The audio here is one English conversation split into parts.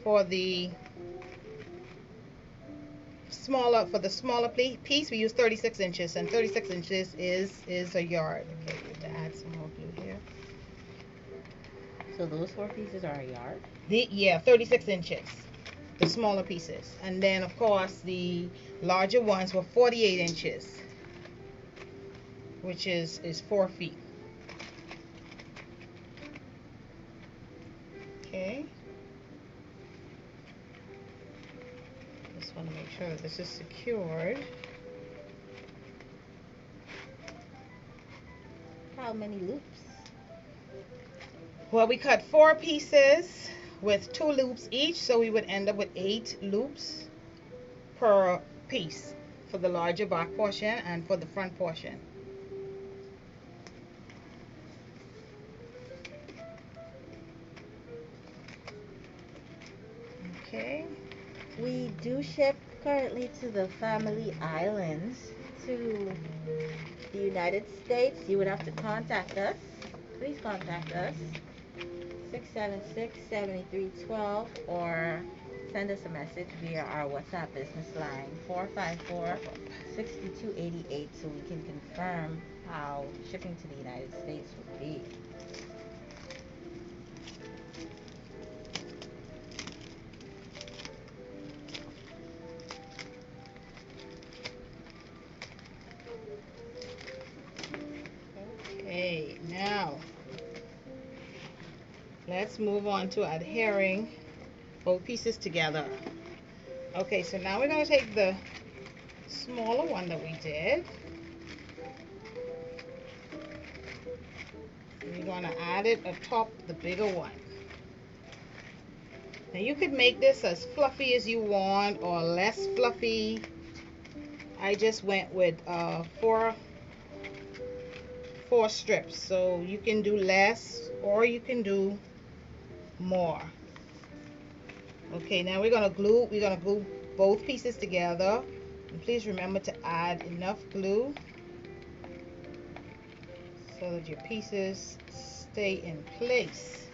for the smaller piece, we use 36 inches, and 36 inches is a yard. Okay, we have to add some more glue here. So those 4 pieces are a yard? Yeah, 36 inches, the smaller pieces. And then, of course, the larger ones were 48 inches, which is 4 feet. Okay. Just want to make sure that this is secured. How many loops? Well, we cut 4 pieces with 2 loops each, so we would end up with 8 loops per piece for the larger back portion and for the front portion. Okay. We do ship currently to the Family Islands. To the United States, you would have to contact us. Please contact us. 676-7312 or send us a message via our WhatsApp business line 454-6288 so we can confirm how shipping to the United States would be. Okay, now let's move on to adhering both pieces together. Okay, so now we're going to take the smaller one that we did. We're going to add it atop the bigger one. Now you could make this as fluffy as you want or less fluffy. I just went with four strips, so you can do less or you can do more. Okay, now we're gonna glue both pieces together, and please remember to add enough glue so that your pieces stay in place.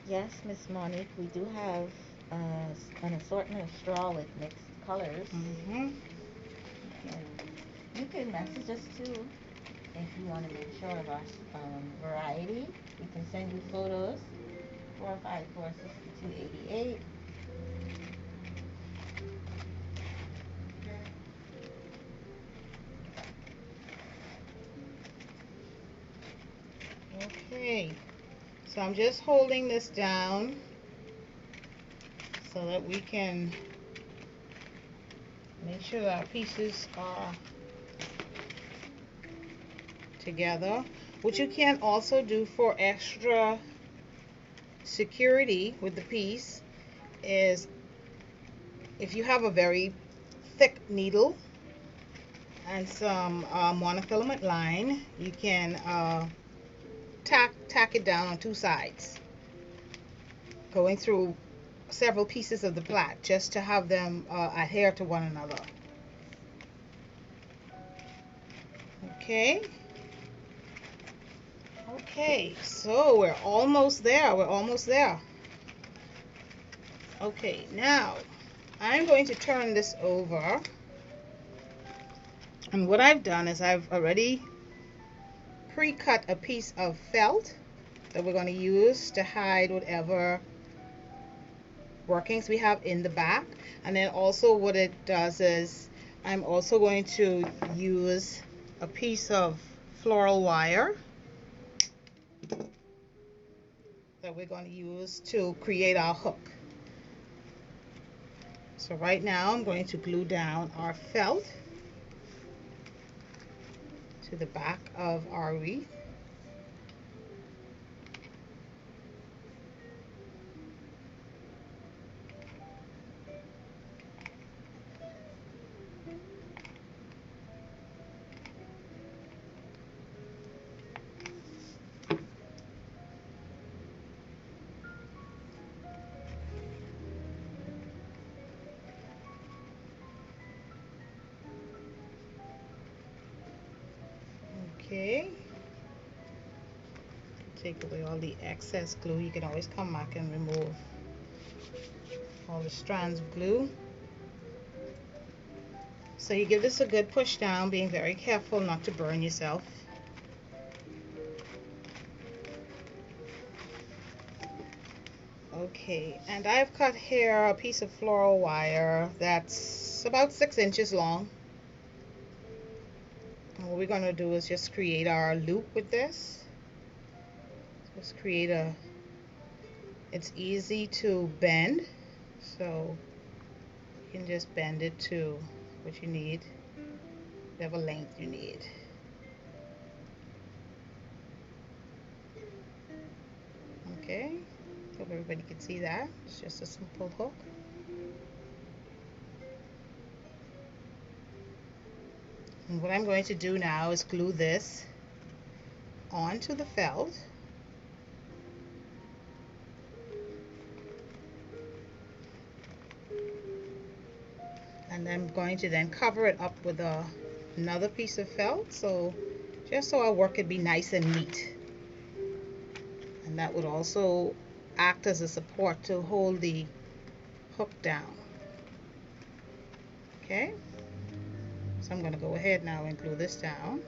Yes, Miss Monique, we do have an assortment of straw with mixed colors. You can message us too if you want to make sure of our variety. We can send you photos. 454-6288. Okay, so I'm just holding this down so that we can make sure that our pieces are together. What you can also do for extra security with the piece is, if you have a very thick needle and some monofilament line, you can tack it down on 2 sides, going through several pieces of the plait just to have them adhere to one another. Okay. Okay, so we're almost there. Okay, now I'm going to turn this over, and what I've done is I've already pre-cut a piece of felt that we're going to use to hide whatever workings we have in the back. And then also what it does is I'm also going to use a piece of floral wire that we're going to use to create our hook. So right now I'm going to glue down our felt to the back of our wreath. Okay. Take away all the excess glue. You can always come back and remove all the strands of glue. So you give this a good push down, being very careful not to burn yourself. Okay, and I've cut here a piece of floral wire that's about 6 inches long. And what we're going to do is just create our loop with this. Just create a, it's easy to bend, so you can just bend it to what you need, whatever length you need. Okay, hope everybody can see that. It's just a simple hook. And what I'm going to do now is glue this onto the felt. And I'm going to then cover it up with another piece of felt, so just so our work could be nice and neat. And that would also act as a support to hold the hook down. Okay, so I'm going to go ahead now and glue this down.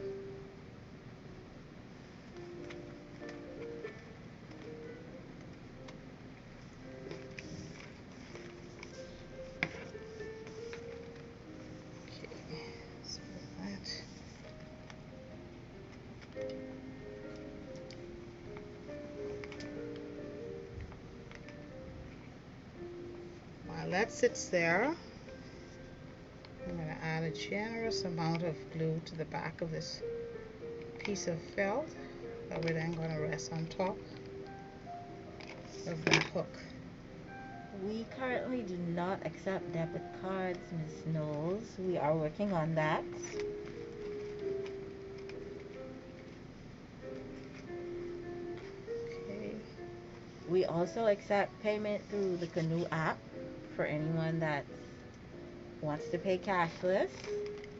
While that sits there, I'm going to add a generous amount of glue to the back of this piece of felt that we're then going to rest on top of that hook. We currently do not accept debit cards, Miss Knowles. We are working on that. Okay. We also accept payment through the Canoe app for anyone that wants to pay cashless.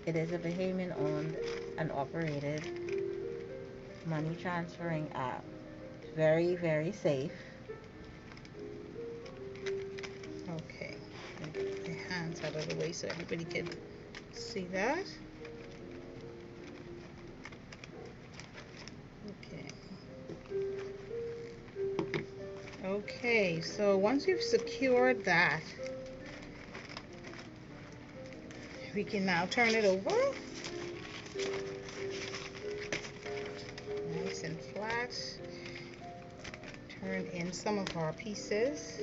It is a Bahamian owned and operated money transferring app. Very, very safe. Okay, get my hands out of the way so everybody can see that. Okay. Okay, so once you've secured that, we can now turn it over. Nice and flat. Turn in some of our pieces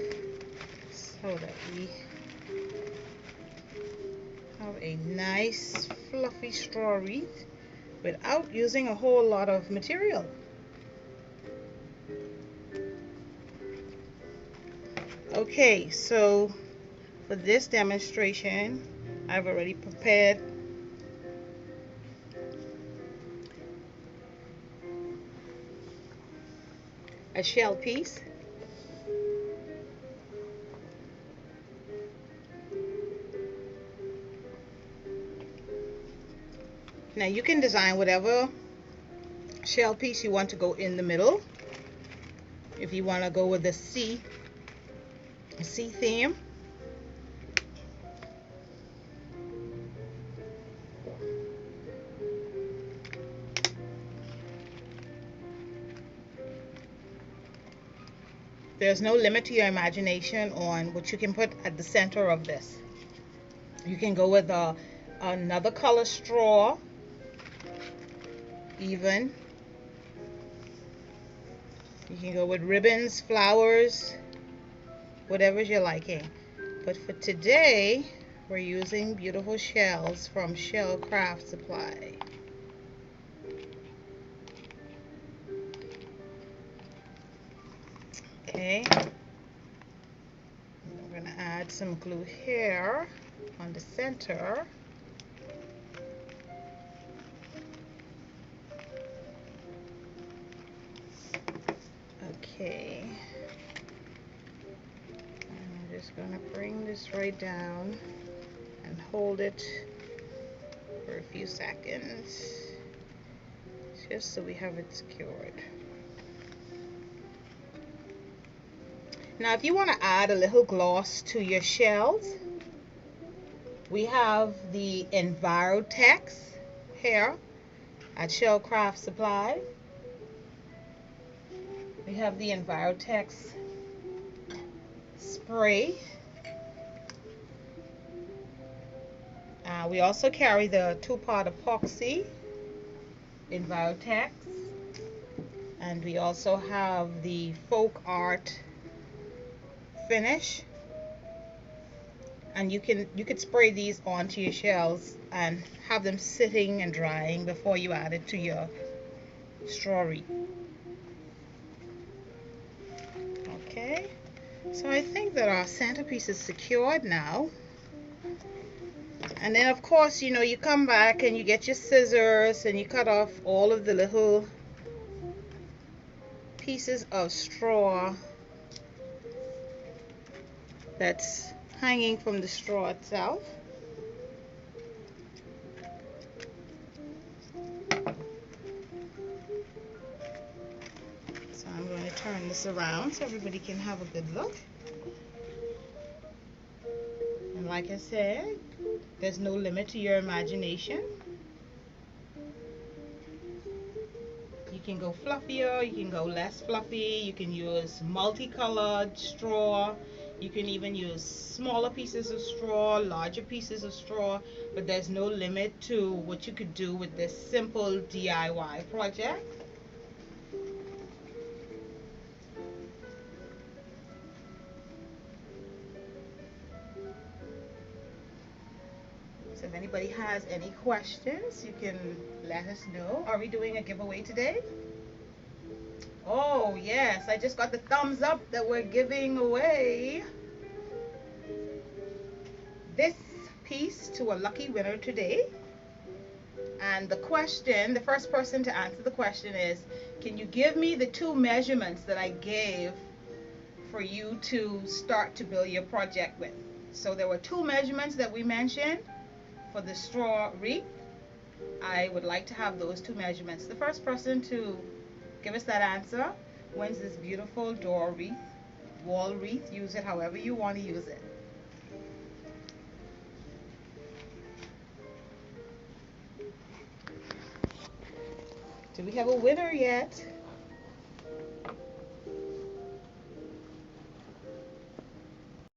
so that we have a nice fluffy straw wreath without using a whole lot of material. Okay, so for this demonstration, I've already prepared a shell piece. Now you can design whatever shell piece you want to go in the middle. If you want to go with the sea theme, there's no limit to your imagination on what you can put at the center of this. You can go with another color straw, even. You can go with ribbons, flowers, whatever's your liking. But for today, we're using beautiful shells from Shell Craft Supply. Okay, we're going to add some glue here on the center. Okay, I'm just going to bring this right down and hold it for a few seconds. just so we have it secured. Now if you want to add a little gloss to your shells, we have the Envirotex here at Shellcraft Supply. We have the Envirotex spray. We also carry the 2-part epoxy Envirotex, and we also have the folk art finish. And you could spray these onto your shells and have them sitting and drying before you add it to your straw wreath. Okay, so I think that our centerpiece is secured now. And then of course, you know, you come back and you get your scissors and you cut off all of the little pieces of straw that's hanging from the straw itself. So I'm going to turn this around so everybody can have a good look. And like I said, there's no limit to your imagination. You can go fluffier, you can go less fluffy, you can use multicolored straw, you can even use smaller pieces of straw, larger pieces of straw, but there's no limit to what you could do with this simple DIY project. So if anybody has any questions, you can let us know. Are we doing a giveaway today? Oh yes, I just got the thumbs up that we're giving away this piece to a lucky winner today. And the question, the first person to answer the question is, can you give me the 2 measurements that I gave for you to start to build your project with? So there were 2 measurements that we mentioned for the straw wreath. I would like to have those 2 measurements. The first person to give us that answer wins this beautiful door wreath, wall wreath. Use it however you want to use it. Do we have a winner yet?